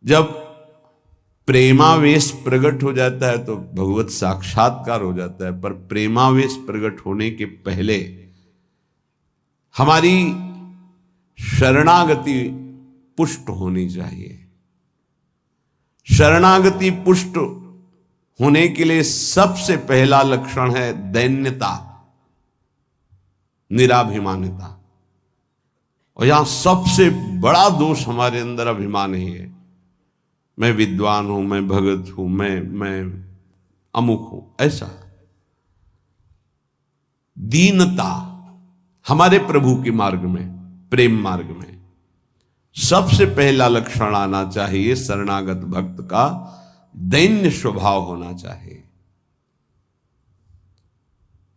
जब प्रेमावेश प्रकट हो जाता है तो भगवत साक्षात्कार हो जाता है, पर प्रेमावेश प्रकट होने के पहले हमारी शरणागति पुष्ट होनी चाहिए। शरणागति पुष्ट होने के लिए सबसे पहला लक्षण है दैन्यता, निराभिमानिता। और यहां सबसे बड़ा दोष हमारे अंदर अभिमान ही है। मैं विद्वान हूं, मैं भगत हूं, मैं अमुक हूं, ऐसा। दीनता हमारे प्रभु के मार्ग में, प्रेम मार्ग में सबसे पहला लक्षण आना चाहिए। शरणागत भक्त का दैन्य स्वभाव होना चाहिए।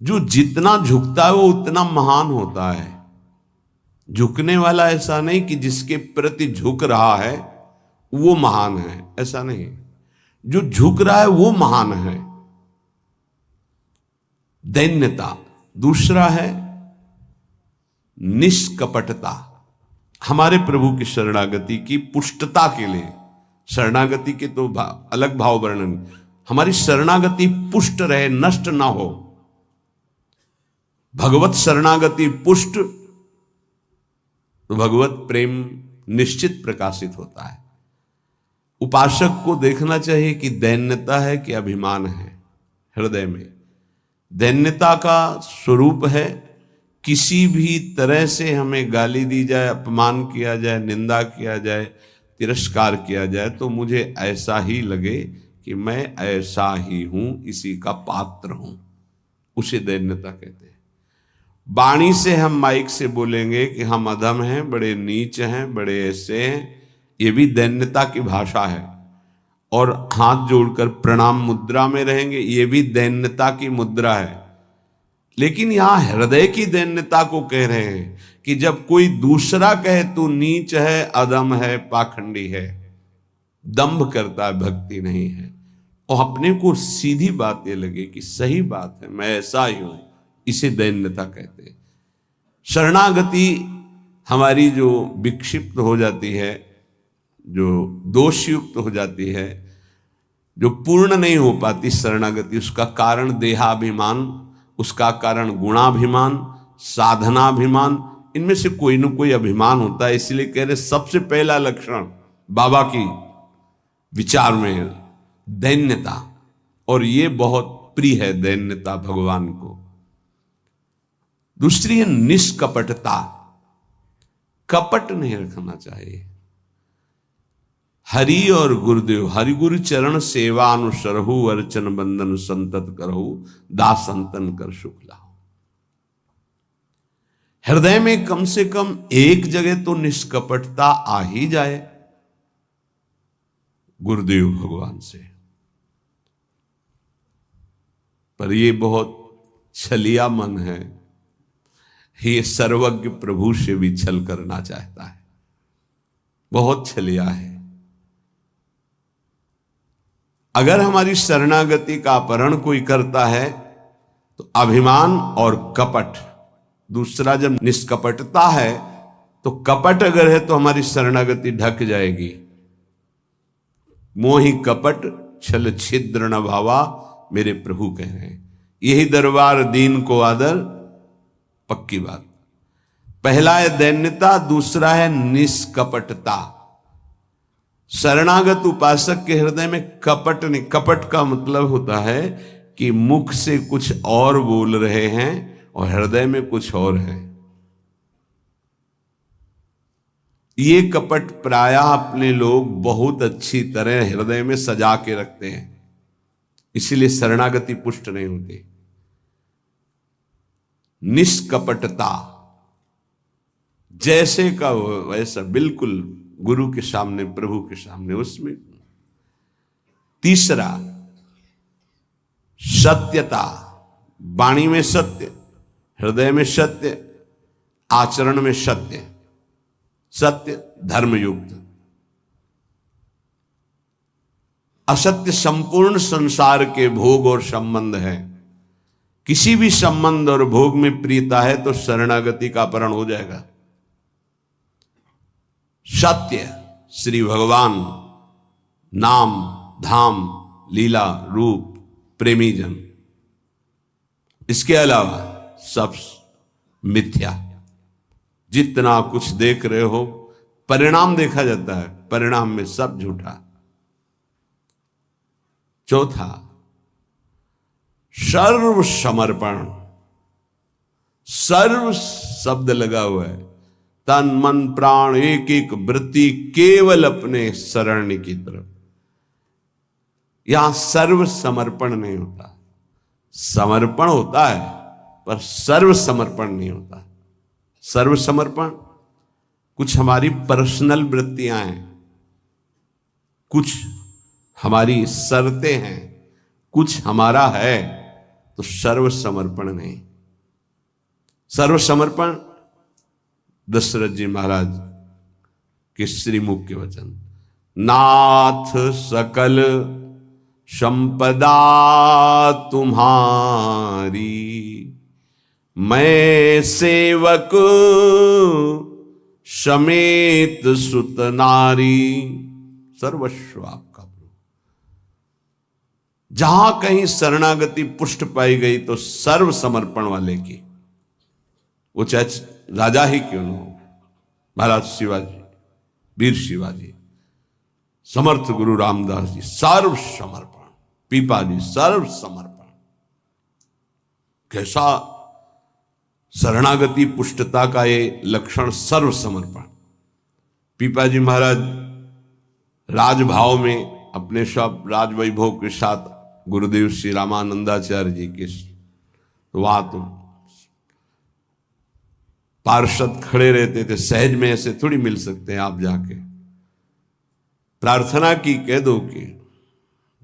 जो जितना झुकता है वो उतना महान होता है। झुकने वाला ऐसा नहीं कि जिसके प्रति झुक रहा है वो महान है, ऐसा नहीं। जो झुक रहा है वो महान है। दैन्यता। दूसरा है निष्कपटता। हमारे प्रभु की शरणागति की पुष्टता के लिए, शरणागति के तो अलग भाव वर्णन, हमारी शरणागति पुष्ट रहे, नष्ट ना हो। भगवत शरणागति पुष्ट तो भगवत प्रेम निश्चित प्रकाशित होता है। उपासक को देखना चाहिए कि दैन्यता है कि अभिमान है हृदय में। दैन्यता का स्वरूप है किसी भी तरह से हमें गाली दी जाए, अपमान किया जाए, निंदा किया जाए, तिरस्कार किया जाए तो मुझे ऐसा ही लगे कि मैं ऐसा ही हूं, इसी का पात्र हूं। उसे दैन्यता कहते हैं। वाणी से हम माइक से बोलेंगे कि हम अधम हैं, बड़े नीच हैं, बड़े ऐसे हैं, ये भी दैन्यता की भाषा है। और हाथ जोड़कर प्रणाम मुद्रा में रहेंगे, ये भी दैन्यता की मुद्रा है। लेकिन यहां हृदय की दैन्यता को कह रहे हैं कि जब कोई दूसरा कहे तू नीच है, अधम है, पाखंडी है, दंभ करता है, भक्ति नहीं है, और अपने को सीधी बात ये लगे कि सही बात है, मैं ऐसा ही हूं, इसे दैन्यता कहते हैं। शरणागति हमारी जो विक्षिप्त हो जाती है, जो दोषयुक्त हो जाती है, जो पूर्ण नहीं हो पाती शरणागति, उसका कारण देहाभिमान, उसका कारण गुणाभिमान, साधनाभिमान, इनमें से कोई न कोई अभिमान होता है। इसलिए कह रहे सबसे पहला लक्षण बाबा की विचार में दैन्यता, और ये बहुत प्रिय है दैन्यता भगवान को। दूसरी है निष्कपटता। कपट नहीं रखना चाहिए। हरि और गुरुदेव, हरि गुरु चरण सेवा अनुसरहु, अर्चन बंदन संतत करहु, दास संतन कर सुख लाओ। हृदय में कम से कम एक जगह तो निष्कपटता आ ही जाए गुरुदेव भगवान से। पर ये बहुत छलिया मन है, ये सर्वज्ञ प्रभु से भी छल करना चाहता है, बहुत छलिया है। अगर हमारी शरणागति का अपहरण कोई करता है तो अभिमान और कपट। दूसरा जब निष्कपटता है तो कपट अगर है तो हमारी शरणागति ढक जाएगी। मोहि कपट छल छिद्र न भावा, मेरे प्रभु कह रहे हैं। यही दरबार दीन को आदर, पक्की बात। पहला है दैन्यता, दूसरा है निष्कपटता। शरणागत उपासक के हृदय में कपट नहीं। कपट का मतलब होता है कि मुख से कुछ और बोल रहे हैं और हृदय में कुछ और है। ये कपट प्रायः अपने लोग बहुत अच्छी तरह हृदय में सजा के रखते हैं, इसीलिए शरणागति पुष्ट नहीं होती। निष्कपटता, जैसे का वैसा, बिल्कुल गुरु के सामने, प्रभु के सामने, उसमें। तीसरा सत्यता। वाणी में सत्य, हृदय में सत्य, आचरण में सत्य, सत्य धर्मयुक्त। असत्य संपूर्ण संसार के भोग और संबंध है। किसी भी संबंध और भोग में प्रियता है तो शरणागति का अपहरण हो जाएगा। सत्य श्री भगवान नाम धाम लीला रूप प्रेमी जन, इसके अलावा सब मिथ्या। जितना कुछ देख रहे हो परिणाम देखा जाता है, परिणाम में सब झूठा। चौथा, सर्व समर्पण। सर्व शब्द लगा हुआ है, तन मन प्राण एक एक वृत्ति केवल अपने शरण की तरफ। यहां सर्व समर्पण नहीं होता, समर्पण होता है पर सर्व समर्पण नहीं होता। सर्व समर्पण कुछ हमारी पर्सनल वृत्तियां हैं, कुछ हमारी शर्तें हैं, कुछ हमारा है, तो सर्व समर्पण नहीं। सर्व समर्पण दशरथ जी महाराज के श्रीमुख के वचन, नाथ सकल संपदा तुम्हारी, मैं सेवक समेत सुत नारी, सर्वस्व आपका प्रभु। जहां कहीं शरणागति पुष्ट पाई गई तो सर्व समर्पण वाले की, वो चाहे राजा ही क्यों न हो, महाराज शिवाजी, वीर शिवाजी, समर्थ गुरु रामदास जी, सर्व समर्पण। पीपा जी सर्व समर्पण। कैसा शरणागति पुष्टता का ये लक्षण, सर्व समर्पण। पीपा जी महाराज राजभाव में अपने सब राजवैभव के साथ गुरुदेव श्री रामानंदाचार्य जी के, तो वहां तो पार्षद खड़े रहते थे, सहज में ऐसे थोड़ी मिल सकते हैं आप जाके। प्रार्थना की, कह दो कि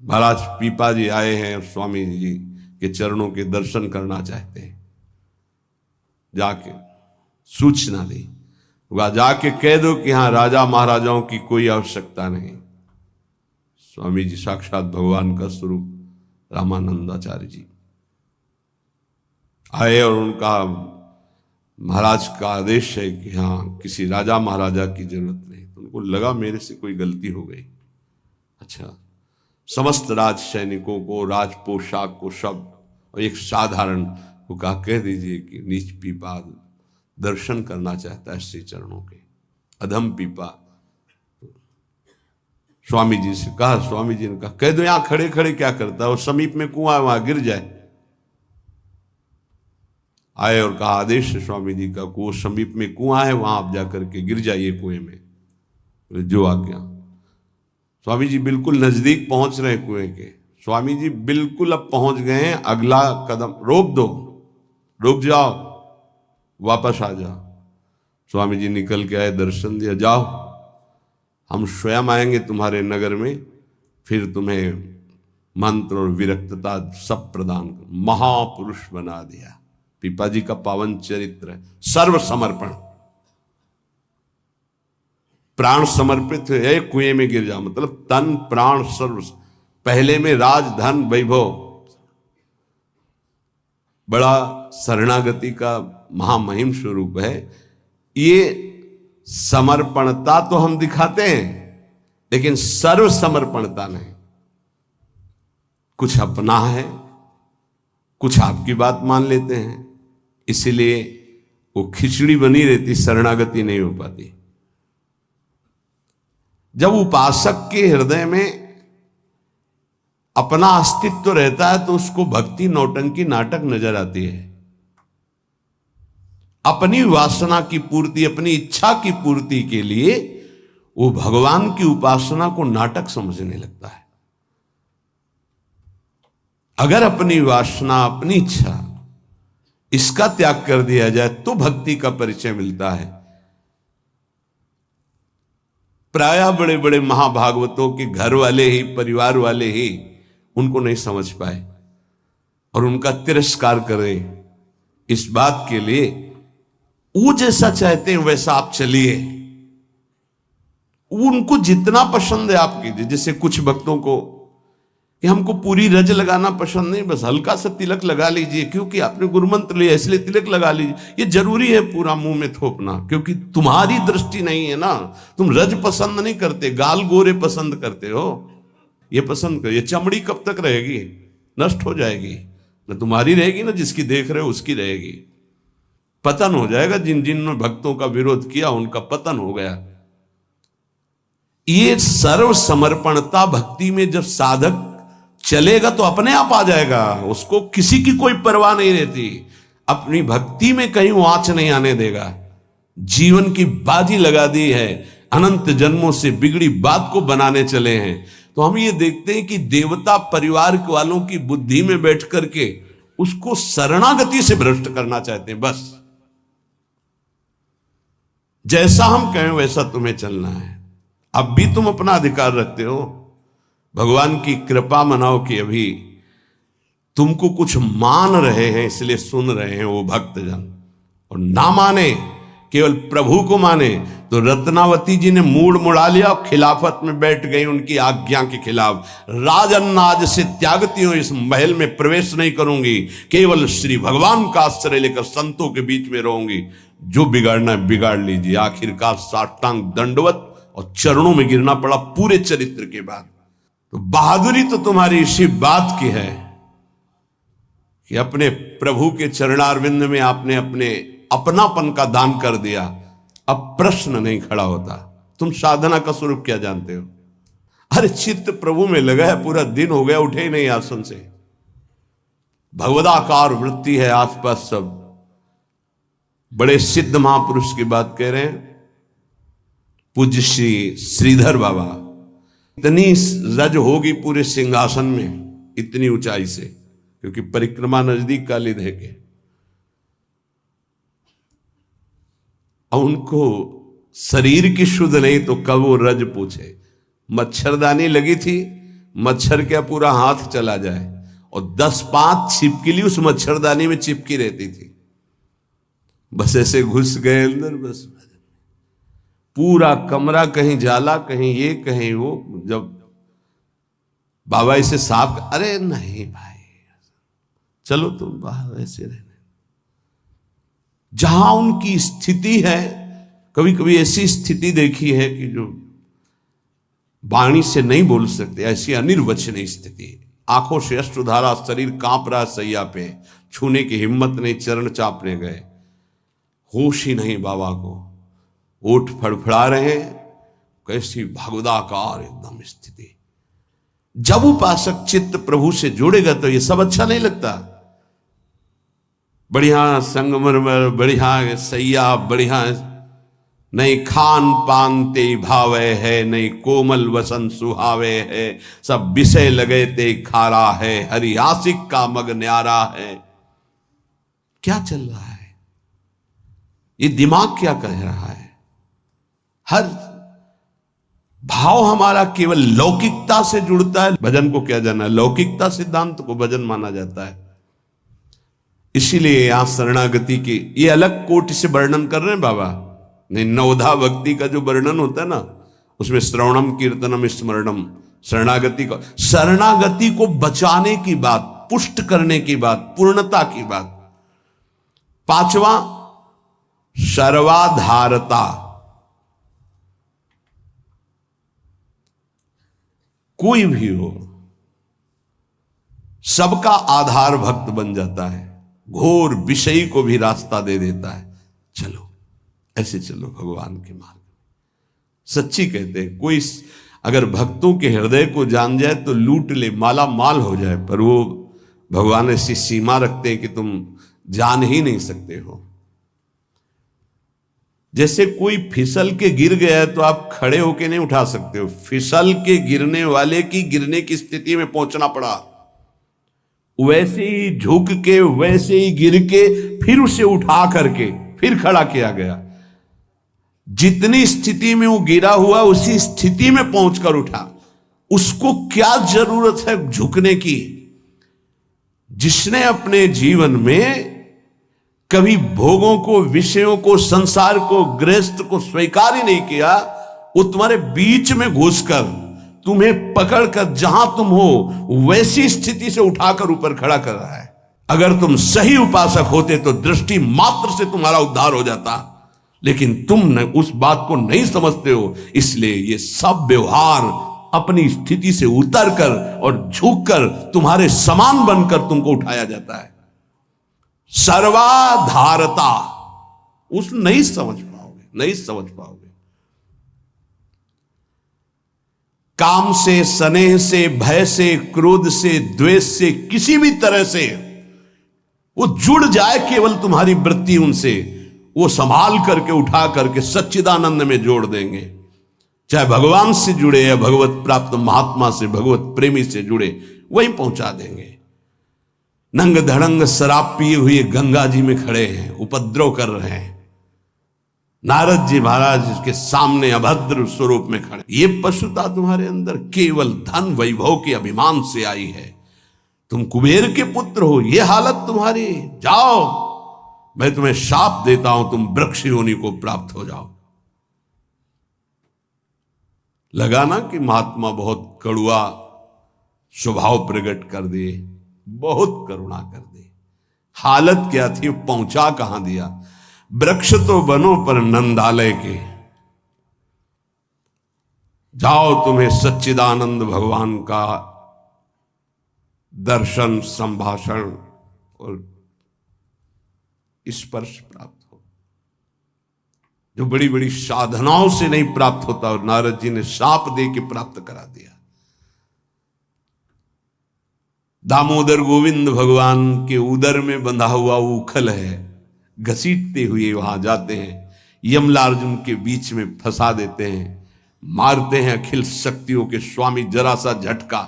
महाराज पीपा जी आए हैं और स्वामी जी के चरणों के दर्शन करना चाहते हैं, जाके सूचना दी, वह जाके कह दो कि हाँ राजा महाराजाओं की कोई आवश्यकता नहीं। स्वामी जी साक्षात भगवान का स्वरूप रामानंदाचार्य जी आए और उनका महाराज का आदेश है कि हाँ किसी राजा महाराजा की जरूरत नहीं। तो उनको लगा मेरे से कोई गलती हो गई। अच्छा, समस्त राज सैनिकों को, राज पोशाक को, सब, और एक साधारण को कहा कह दीजिए कि नीच पीपा दर्शन करना चाहता है श्री चरणों के। अधम पीपा स्वामी जी से कहा, स्वामी जी ने कहा कह दो यहां खड़े खड़े क्या करता है, और समीप में कुआं है वहां गिर जाए। आए और कहा आदेश है स्वामी जी का, वो समीप में कुआं है वहां आप जाकर के गिर जाइए कुएं में। जो आज्ञा। स्वामी जी बिल्कुल नजदीक पहुंच रहे कुएं के। स्वामी जी बिल्कुल अब पहुंच गए हैं, अगला कदम रोक दो, रुक जाओ, वापस आ जाओ। स्वामी जी निकल के आए, दर्शन दिया, जाओ हम स्वयं आएंगे तुम्हारे नगर में, फिर तुम्हें मंत्र और विरक्तता सब प्रदान कर। महापुरुष बना दिया। पीपा जी का पावन चरित्र है, सर्व समर्पण। प्राण समर्पित है, कुएं में गिर जा, मतलब तन प्राण सर्व। पहले में राज धन वैभव, बड़ा शरणागति का महामहिम स्वरूप है। ये समर्पणता तो हम दिखाते हैं, लेकिन सर्व समर्पणता नहीं। कुछ अपना है, कुछ आपकी बात मान लेते हैं, इसीलिए वो खिचड़ी बनी रहती, शरणागति नहीं हो पाती। जब उपासक के हृदय में अपना अस्तित्व रहता है तो उसको भक्ति नौटंकी नाटक नजर आती है। अपनी वासना की पूर्ति, अपनी इच्छा की पूर्ति के लिए वो भगवान की उपासना को नाटक समझने लगता है। अगर अपनी वासना, अपनी इच्छा, इसका त्याग कर दिया जाए तो भक्ति का परिचय मिलता है। प्रायः बड़े बड़े महाभागवतों के घर वाले ही, परिवार वाले ही उनको नहीं समझ पाए और उनका तिरस्कार करें। इस बात के लिए वो जैसा चाहते हैं वैसा आप चलिए, उनको जितना पसंद है आप कीजिए। जैसे कुछ भक्तों को कि हमको पूरी रज लगाना पसंद नहीं, बस हल्का सा तिलक लगा लीजिए, क्योंकि आपने गुरुमंत्र लिया इसलिए तिलक लगा लीजिए। ये जरूरी है पूरा मुंह में थोपना, क्योंकि तुम्हारी दृष्टि नहीं है ना, तुम रज पसंद नहीं करते, गाल गोरे पसंद करते हो। ये पसंद करो। ये चमड़ी कब तक रहेगी? नष्ट हो जाएगी। न तुम्हारी रहेगी, ना जिसकी देख रहे हो उसकी रहेगी। पतन हो जाएगा। जिन जिन भक्तों का विरोध किया उनका पतन हो गया। ये सर्व समर्पणता भक्ति में जब साधक चलेगा तो अपने आप आ जाएगा। उसको किसी की कोई परवाह नहीं रहती। अपनी भक्ति में कहीं वो आंच नहीं आने देगा। जीवन की बाजी लगा दी है, अनंत जन्मों से बिगड़ी बात को बनाने चले हैं। तो हम ये देखते हैं कि देवता परिवार वालों की बुद्धि में बैठ करके उसको शरणागति से भ्रष्ट करना चाहते हैं। बस जैसा हम कहें वैसा तुम्हें चलना है। अब भी तुम अपना अधिकार रखते हो। भगवान की कृपा मनाओ कि अभी तुमको कुछ मान रहे हैं, इसलिए सुन रहे हैं वो भक्तजन। और ना माने, केवल प्रभु को माने, तो रत्नावती जी ने मूड मुड़ा लिया और खिलाफत में बैठ गई उनकी आज्ञा के खिलाफ। राजन्नाज से त्यागती हूं, इस महल में प्रवेश नहीं करूंगी, केवल श्री भगवान का आश्रय लेकर संतों के बीच में रहूंगी। जो बिगाड़ना है बिगाड़ लीजिए। आखिरकार साष्टांग दंडवत और चरणों में गिरना पड़ा पूरे चरित्र के बाद। तो बहादुरी तो तुम्हारी इसी बात की है कि अपने प्रभु के चरणारविंद में आपने अपने अपनापन का दान कर दिया। अब प्रश्न नहीं खड़ा होता, तुम साधना का स्वरूप क्या जानते हो? अरे चित्त प्रभु में लगा है, पूरा दिन हो गया उठे ही नहीं आसन से। भगवदाकार वृत्ति है आसपास सब। बड़े सिद्ध महापुरुष की बात कह रहे हैं, पूज्य श्री श्रीधर बाबा। इतनी रज होगी पूरे सिंहासन में, इतनी ऊंचाई से, क्योंकि परिक्रमा नजदीक काली दे के। अब उनको शरीर की शुद्ध नहीं तो कब वो रज पूछे। मच्छरदानी लगी थी, मच्छर क्या पूरा हाथ चला जाए, और 10-5 छिपकली उस मच्छरदानी में चिपकी रहती थी। बस ऐसे घुस गए अंदर, बस पूरा कमरा कहीं जाला, कहीं ये कहीं वो। जब बाबा इसे साफ, अरे नहीं भाई चलो तुम बाहर ऐसे रहने। जहां उनकी स्थिति है, कभी कभी ऐसी स्थिति देखी है कि जो वाणी से नहीं बोल सकते, ऐसी अनिर्वचनीय स्थिति। आंखों से अश्रुधारा, शरीर कांप रहा सैया पे, छूने की हिम्मत नहीं, चरण चापने गए, होश ही नहीं बाबा को, ओठ फड़फड़ा रहे। कैसी भगवदाकार एकदम स्थिति। जब उपासक चित्त प्रभु से जुड़ेगा तो ये सब अच्छा नहीं लगता। बढ़िया संगमरमर, बढ़िया सैया, बढ़िया नहीं खान पान ते भावे है, नहीं कोमल वसन सुहावे है, सब विषय लगे ते खारा है, हरि आशिक का मग न्यारा है। क्या चल रहा है? ये दिमाग क्या कह रहा है? हर भाव हमारा केवल लौकिकता से जुड़ता है। भजन को क्या जाना है? लौकिकता सिद्धांत को भजन माना जाता है। इसीलिए यहां शरणागति की ये अलग कोटि से वर्णन कर रहे हैं बाबा। नहीं, नवधा भक्ति का जो वर्णन होता है ना, उसमें श्रवणम कीर्तनम स्मरणम, शरणागति को बचाने की बात, पुष्ट करने की बात, पूर्णता की बात। 5वां सर्वाधारता। कोई भी हो, सबका आधार भक्त बन जाता है, घोर विषयी को भी रास्ता दे देता है। चलो ऐसे चलो भगवान के मार्ग में। सच्ची कहते हैं, कोई अगर भक्तों के हृदय को जान जाए तो लूट ले, माला माल हो जाए, पर वो भगवान ऐसी सीमा रखते हैं कि तुम जान ही नहीं सकते हो। जैसे कोई फिसल के गिर गया है तो आप खड़े होके नहीं उठा सकते हो, फिसल के गिरने वाले की गिरने की स्थिति में पहुंचना पड़ा। वैसे ही झुक के, वैसे ही गिर के, फिर उसे उठा करके फिर खड़ा किया गया। जितनी स्थिति में वो गिरा हुआ उसी स्थिति में पहुंचकर उठा। उसको क्या जरूरत है झुकने की? जिसने अपने जीवन में कभी भोगों को, विषयों को, संसार को, गृहस्थ को स्वीकार ही नहीं किया, वो तुम्हारे बीच में घुसकर तुम्हें पकड़कर जहां तुम हो वैसी स्थिति से उठाकर ऊपर खड़ा कर रहा है। अगर तुम सही उपासक होते तो दृष्टि मात्र से तुम्हारा उद्धार हो जाता, लेकिन तुम उस बात को नहीं समझते हो, इसलिए ये सब व्यवहार अपनी स्थिति से उतर कर और झुक कर तुम्हारे समान बनकर तुमको उठाया जाता है। सर्वाधारता उस नहीं समझ पाओगे। काम से, स्नेह से, भय से, क्रोध से, द्वेष से, किसी भी तरह से वो जुड़ जाए केवल तुम्हारी वृत्ति उनसे, वो संभाल करके उठा करके सच्चिदानंद में जोड़ देंगे। चाहे भगवान से जुड़े या भगवत प्राप्त महात्मा से, भगवत प्रेमी से जुड़े, वहीं पहुंचा देंगे। नंग धड़ंग शराब पिए हुए गंगा जी में खड़े हैं, उपद्रव कर रहे हैं, नारद जी महाराज के सामने अभद्र स्वरूप में खड़े। ये पशुता तुम्हारे अंदर केवल धन वैभव के अभिमान से आई है। तुम कुबेर के पुत्र हो, ये हालत तुम्हारी। जाओ, मैं तुम्हें शाप देता हूं, तुम वृक्ष योनि को प्राप्त हो जाओ। लगा ना कि महात्मा बहुत कड़ुआ स्वभाव प्रकट कर दिए, बहुत करुणा कर दी। हालत क्या थी, पहुंचा कहां दिया। वृक्ष तो बनो पर नंदालय के, जाओ तुम्हें सच्चिदानंद भगवान का दर्शन, संभाषण और स्पर्श प्राप्त हो, जो बड़ी बड़ी साधनाओं से नहीं प्राप्त होता। और नारद जी ने शाप दे के प्राप्त करा दिया। दामोदर गोविंद भगवान के उदर में बंधा हुआ उखल है, घसीटते हुए वहां जाते हैं, यमलार्जुन के बीच में फंसा देते हैं, मारते हैं अखिल शक्तियों के स्वामी। जरा सा झटका,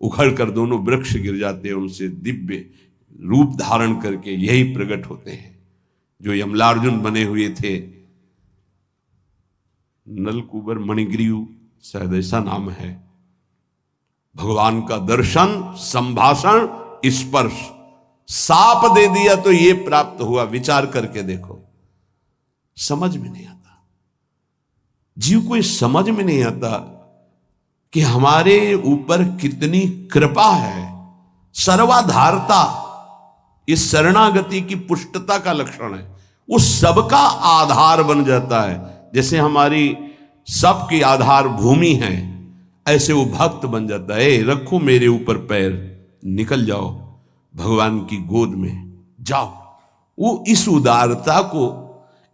उखड़कर दोनों वृक्ष गिर जाते हैं। उनसे दिव्य रूप धारण करके यही प्रकट होते हैं जो यमलार्जुन बने हुए थे। नलकुबर मणिग्रीव शायद ऐसा नाम है। भगवान का दर्शन, संभाषण, स्पर्श, साप दे दिया तो ये प्राप्त हुआ। विचार करके देखो, समझ में नहीं आता। जीव को समझ में नहीं आता कि हमारे ऊपर कितनी कृपा है। सर्वाधारता इस शरणागति की पुष्टता का लक्षण है। वो सबका आधार बन जाता है। जैसे हमारी सबकी आधार भूमि है, ऐसे वो भक्त बन जाता है। रखो मेरे ऊपर पैर, निकल जाओ भगवान की गोद में जाओ। वो इस उदारता को,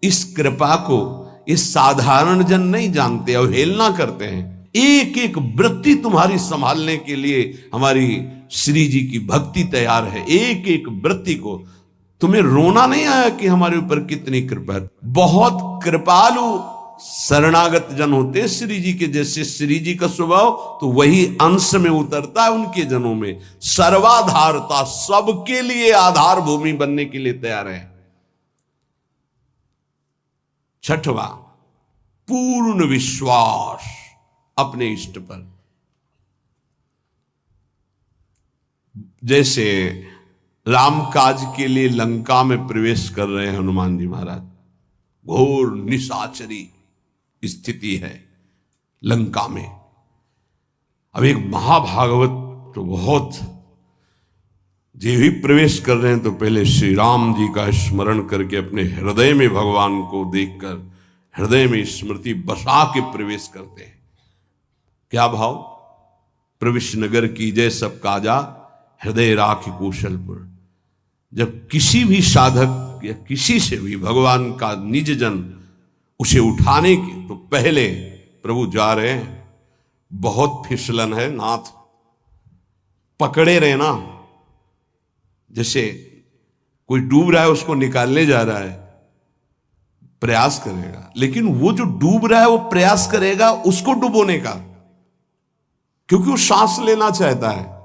इस कृपा को इस साधारण जन नहीं जानते, अवहेलना करते हैं। एक एक वृत्ति तुम्हारी संभालने के लिए हमारी श्री जी की भक्ति तैयार है। एक एक वृत्ति को तुम्हें रोना नहीं आया कि हमारे ऊपर कितनी कृपा है। बहुत कृपालु शरणागत जन होते श्री जी के। जैसे श्री जी का स्वभाव तो वही अंश में उतरता है उनके जनों में। सर्वाधारता, सबके लिए आधार भूमि बनने के लिए तैयार है। छठवां, पूर्ण विश्वास अपने इष्ट पर। जैसे राम काज के लिए लंका में प्रवेश कर रहे हैं हनुमान जी महाराज, घोर निशाचरी स्थिति है लंका में। अब एक महाभागवत तो बहुत, जे भी प्रवेश कर रहे हैं तो पहले श्री राम जी का स्मरण करके अपने हृदय में भगवान को देखकर हृदय में स्मृति बसा के प्रवेश करते हैं। क्या भाव? प्रविश नगर की जय सब काजा, हृदय राखी कौशलपुर। जब किसी भी साधक या किसी से भी भगवान का निज जन उसे उठाने के तो पहले प्रभु जा रहे हैं, बहुत फिसलन है नाथ, पकड़े रहना। जैसे कोई डूब रहा है उसको निकालने जा रहा है, प्रयास करेगा, लेकिन वो जो डूब रहा है वो प्रयास करेगा उसको डुबोने का, क्योंकि वो सांस लेना चाहता है।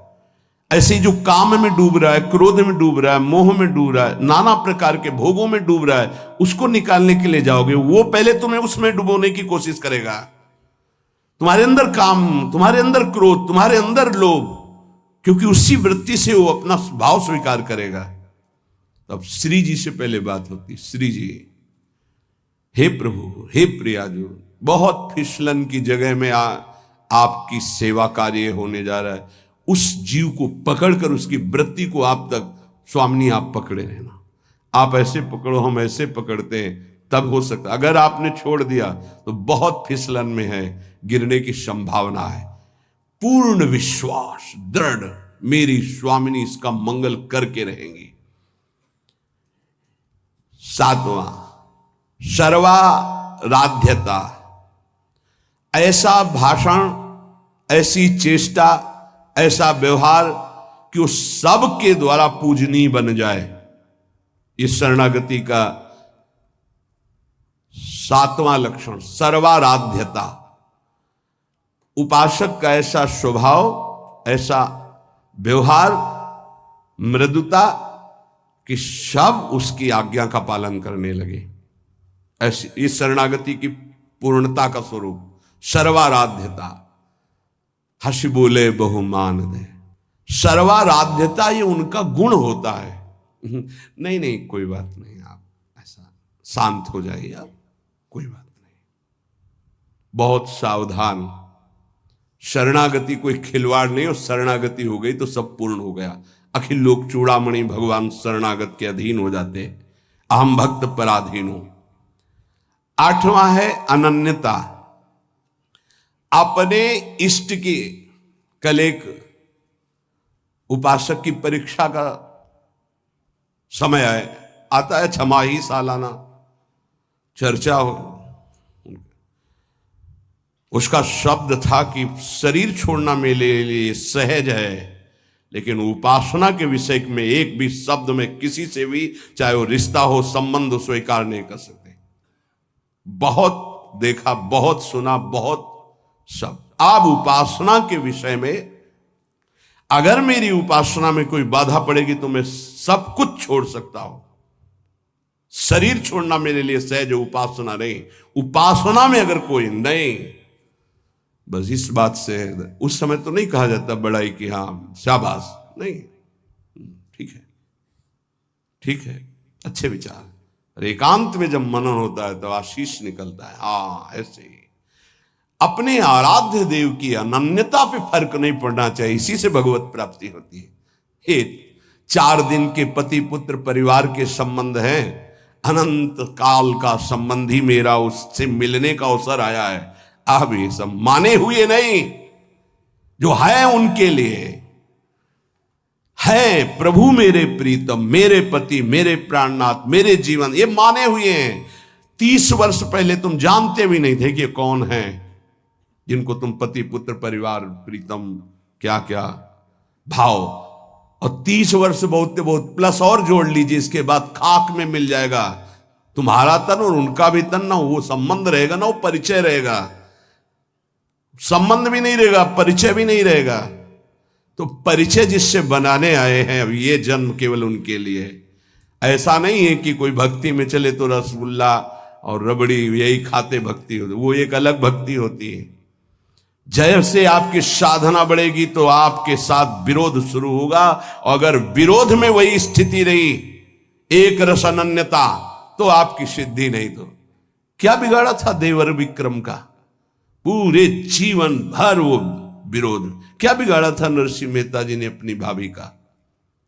ऐसे ही जो काम में डूब रहा है, क्रोध में डूब रहा है, मोह में डूब रहा है, नाना प्रकार के भोगों में डूब रहा है, उसको निकालने के लिए जाओगे, वो पहले तुम्हें उसमें डुबोने की कोशिश करेगा। तुम्हारे अंदर काम, तुम्हारे अंदर क्रोध, तुम्हारे अंदर लोभ, क्योंकि उसी वृत्ति से वो अपना भाव स्वीकार करेगा। तब श्री जी से पहले बात होती, श्री जी, हे प्रभु, हे प्रियाजू, बहुत फिसलन की जगह में आपकी सेवा कार्य होने जा रहा है। उस जीव को पकड़कर उसकी वृत्ति को आप तक, स्वामिनी आप पकड़े रहना, आप ऐसे पकड़ो, हम ऐसे पकड़ते हैं, तब हो सकता। अगर आपने छोड़ दिया तो बहुत फिसलन में है, गिरने की संभावना है। पूर्ण विश्वास दृढ़, मेरी स्वामिनी इसका मंगल करके रहेंगी। सातवां, सर्वाराध्यता, ऐसा भाषण, ऐसी चेष्टा, ऐसा व्यवहार कि वो सबके द्वारा पूजनीय बन जाए। इस शरणागति का सातवां लक्षण सर्वाराध्यता। उपासक का ऐसा स्वभाव, ऐसा व्यवहार, मृदुता कि सब उसकी आज्ञा का पालन करने लगे। ऐसी इस शरणागति की पूर्णता का स्वरूप सर्वाराध्यता। हंसी बोले बहुमान दे। सर्वाराध्यता ये उनका गुण होता है। नहीं नहीं कोई बात नहीं, आप ऐसा शांत हो जाइए, आप कोई बात नहीं। बहुत सावधान। शरणागति कोई खिलवाड़ नहीं, और शरणागति हो गई तो सब पूर्ण हो गया। अखिल लोक चूड़ामणि भगवान शरणागत के अधीन हो जाते। अहम भक्त पराधीन हो। आठवां है अनन्यता। अपने इष्ट की, कल एक उपासक की परीक्षा का समय आता है, छमाही सालाना चर्चा हो। उसका शब्द था कि शरीर छोड़ना मेरे लिए सहज है, लेकिन उपासना के विषय में एक भी शब्द में किसी से भी, चाहे वो रिश्ता हो, संबंध हो, स्वीकार नहीं कर सकते। बहुत देखा, बहुत सुना, बहुत सब। अब उपासना के विषय में अगर मेरी उपासना में कोई बाधा पड़ेगी तो मैं सब कुछ छोड़ सकता हूं। शरीर छोड़ना मेरे लिए सहज, उपासना नहीं। उपासना में अगर कोई नहीं, बस इस बात से उस समय तो नहीं कहा जाता बड़ाई कि हाँ शाबाश, नहीं, ठीक है, ठीक है, अच्छे विचार। और एकांत में जब मनन होता है तो आशीष निकलता है। हाँ ऐसे ही अपने आराध्य देव की अनन्यता पे फर्क नहीं पड़ना चाहिए, इसी से भगवत प्राप्ति होती है। हे 4 दिन के पति पुत्र परिवार के संबंध हैं, अनंत काल का संबंधी मेरा उससे मिलने का अवसर आया है। अब ये सब माने हुए नहीं, जो है उनके लिए है। प्रभु मेरे प्रीतम, मेरे पति, मेरे प्राणनाथ, मेरे जीवन, ये माने हुए हैं। 30 वर्ष पहले तुम जानते भी नहीं थे कि कौन है जिनको तुम पति पुत्र परिवार प्रीतम क्या क्या भाव, और 30 वर्ष बहुत बहुत प्लस और जोड़ लीजिए, इसके बाद खाक में मिल जाएगा तुम्हारा तन और उनका भी तन। ना वो संबंध रहेगा, ना वो परिचय रहेगा। संबंध भी नहीं रहेगा, परिचय भी नहीं रहेगा। तो परिचय जिससे बनाने आए हैं, अब ये जन्म केवल उनके लिए। ऐसा नहीं है कि कोई भक्ति में चले तो रसगुल्ला और रबड़ी यही खाते भक्ति होती, वो एक अलग भक्ति होती है। जैसे आपकी साधना बढ़ेगी तो आपके साथ विरोध शुरू होगा, और अगर विरोध में वही स्थिति रही, एक रस अनन्यता, तो आपकी सिद्धि नहीं। तो क्या बिगाड़ा था देवर विक्रम का? पूरे जीवन भर वो विरोध। क्या बिगाड़ा था नरसिंह मेहता जी ने अपनी भाभी का?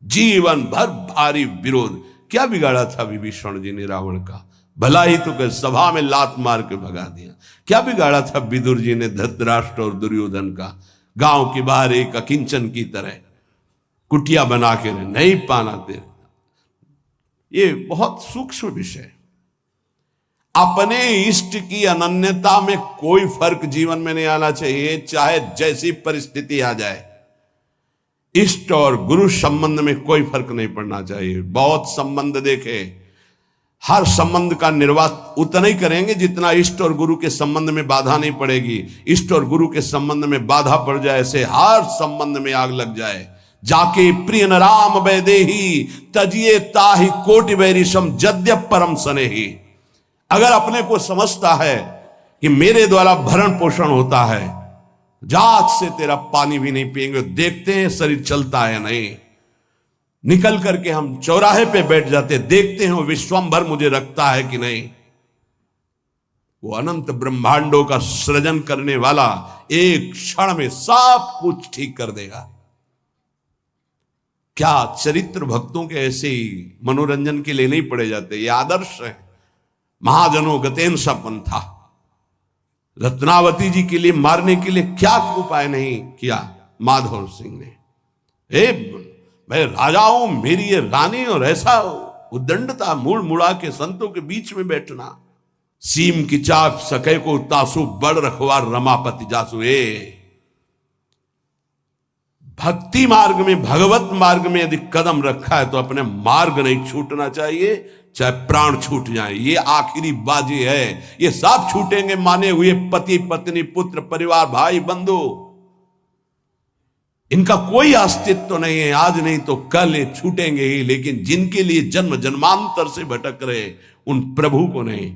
जीवन भर भारी विरोध। क्या बिगाड़ा था विभीषण जी ने रावण का? भला ही तो कह सभा में लात मार के भगा दिया। क्या बिगाड़ा था विदुर जी ने धृतराष्ट्र और दुर्योधन का? गांव के बाहर एक अकिंचन की तरह कुटिया बना के नहीं पाना दे। ये बहुत सूक्ष्म विषय। अपने इष्ट की अनन्यता में कोई फर्क जीवन में नहीं आना चाहिए, चाहे जैसी परिस्थिति आ जाए। इष्ट और गुरु संबंध में कोई फर्क नहीं पड़ना चाहिए। बहुत संबंध देखे, हर संबंध का निर्वाह उतना ही करेंगे जितना इष्ट और गुरु के संबंध में बाधा नहीं पड़ेगी। इष्ट और गुरु के संबंध में बाधा पड़ जाए से हर संबंध में आग लग जाए। जाके प्रिय न राम वैदेही तजिए ताहि कोटि वैरिशम जद्यप परम सनेही। अगर अपने को समझता है कि मेरे द्वारा भरण पोषण होता है, जात से तेरा पानी भी नहीं पिएंगे, देखते हैं शरीर चलता है नहीं। निकल करके हम चौराहे पे बैठ जाते, देखते हैं वो विश्वंभर मुझे रखता है कि नहीं। वो अनंत ब्रह्मांडों का सृजन करने वाला एक क्षण में सब कुछ ठीक कर देगा। क्या चरित्र भक्तों के ऐसे ही मनोरंजन के लिए नहीं पड़े जाते? ये आदर्श है। महाजनों गतेन सा पंथा, रत्नावती जी के लिए मारने के लिए क्या उपाय नहीं किया माधव सिंह ने। मैं राजा हूं, मेरी ये रानी, और ऐसा उद्दंडता, मूड़ मुड़ा के संतों के बीच में बैठना। सीम की चाप सके को तासु, बड़ रखवार रमापति जासु। भक्ति मार्ग में, भगवत मार्ग में यदि कदम रखा है तो अपने मार्ग नहीं छूटना चाहिए, चाहे प्राण छूट जाए। ये आखिरी बाजी है, ये सब छूटेंगे माने हुए पति पत्नी पुत्र परिवार भाई बंधु, इनका कोई अस्तित्व नहीं है। आज नहीं तो कल ये छूटेंगे ही, लेकिन जिनके लिए जन्म जन्मांतर से भटक रहे उन प्रभु को नहीं।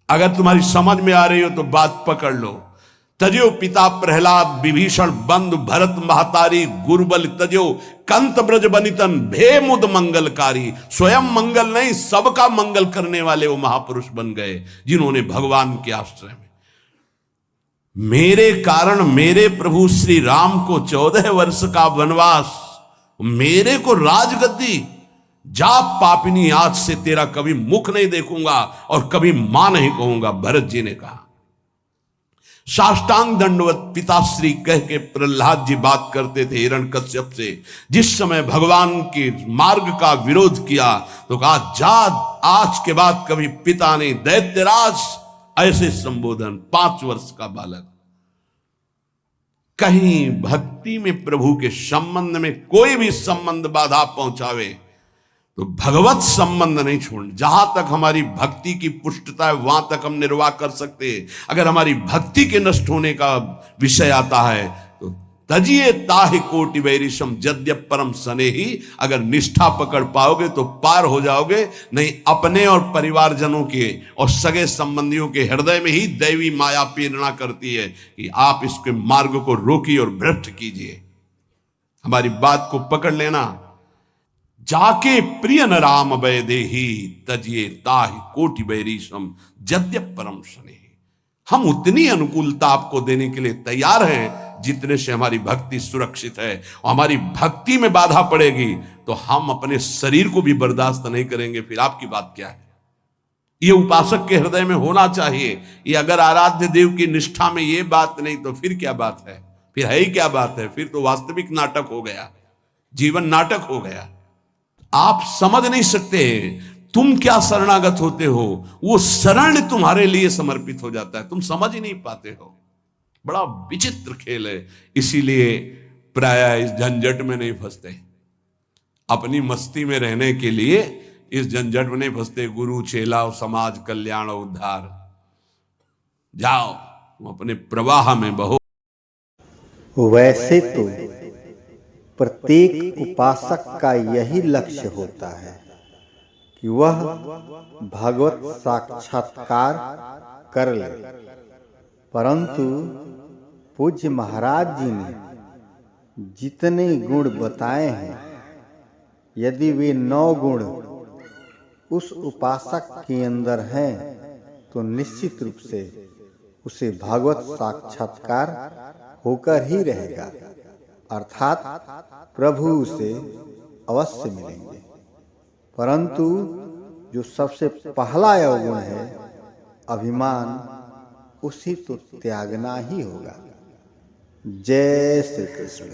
अगर तुम्हारी समझ में आ रही हो तो बात पकड़ लो। तजो पिता प्रहलाद विभीषण बंधु भरत महतारी, गुरुबल तजो कंत ब्रज बनितन भेमुद मंगलकारी। स्वयं मंगल नहीं, सबका मंगल करने वाले वो महापुरुष बन गए जिन्होंने भगवान के आश्रय में, मेरे कारण मेरे प्रभु श्री राम को 14 वर्ष का वनवास, मेरे को राजगद्दी, जा पापिनी आज से तेरा कभी मुख नहीं देखूंगा और कभी मां नहीं कहूंगा, भरत जी ने कहा। साष्टांग दंडवत पिताश्री कह के प्रहलाद जी बात करते थे हिरण्यकश्यप से। जिस समय भगवान के मार्ग का विरोध किया तो कहा, जा आज के बाद कभी पिता नहीं, दैत्यराज, ऐसे संबोधन। 5 वर्ष का बालक। कहीं भक्ति में प्रभु के संबंध में कोई भी संबंध बाधा पहुंचावे तो भगवत संबंध नहीं छोड़ना। जहां तक हमारी भक्ति की पुष्टता है वहां तक हम निर्वाह कर सकते हैं। अगर हमारी भक्ति के नष्ट होने का विषय आता है तो तजिए ताहि कोटि वैरिशम यद्यप परम स्नेही। अगर निष्ठा पकड़ पाओगे तो पार हो जाओगे, नहीं अपने और परिवारजनों के और सगे संबंधियों के हृदय में ही दैवी माया प्रेरणा करती है कि आप इसके मार्ग को रोकिए और भ्रष्ट कीजिए। हमारी बात को पकड़ लेना। जाके प्रिय न राम वैदेही, तजिए ताहि कोटि वैरिशम यद्यप परम स्नेही। हम उतनी अनुकूलता आपको देने के लिए तैयार हैं जितने से हमारी भक्ति सुरक्षित है। और हमारी भक्ति में बाधा पड़ेगी तो हम अपने शरीर को भी बर्दाश्त नहीं करेंगे। फिर आपकी बात क्या है? ये उपासक के हृदय में होना चाहिए। ये अगर आराध्य देव की निष्ठा में ये बात नहीं तो फिर क्या बात है? फिर है ही क्या बात है? फिर तो वास्तविक नाटक हो गया, जीवन नाटक हो गया। आप समझ नहीं सकते तुम क्या शरणागत होते हो, वो शरण तुम्हारे लिए समर्पित हो जाता है, तुम समझ ही नहीं पाते हो। बड़ा विचित्र खेल है। इसीलिए प्राय इस झंझट में नहीं फंसते। अपनी मस्ती में रहने के लिए इस झंझट में नहीं फंसते। गुरु चेला और समाज कल्याण और उद्धार, जाओ तुम अपने प्रवाह में बहो। वैसे तो प्रत्येक उपासक का यही लक्ष्य होता है कि वह भगवत साक्षात्कार कर ले, परंतु पूज्य महाराज जी ने जितने गुण बताए हैं, यदि वे 9 गुण उस उपासक के अंदर हैं तो निश्चित रूप से उसे भगवत साक्षात्कार होकर ही रहेगा, अर्थात प्रभु उसे अवश्य मिलेंगे। परंतु जो सबसे पहला अवगुण है अभिमान, उसी तो त्यागना ही होगा। जय श्री कृष्ण।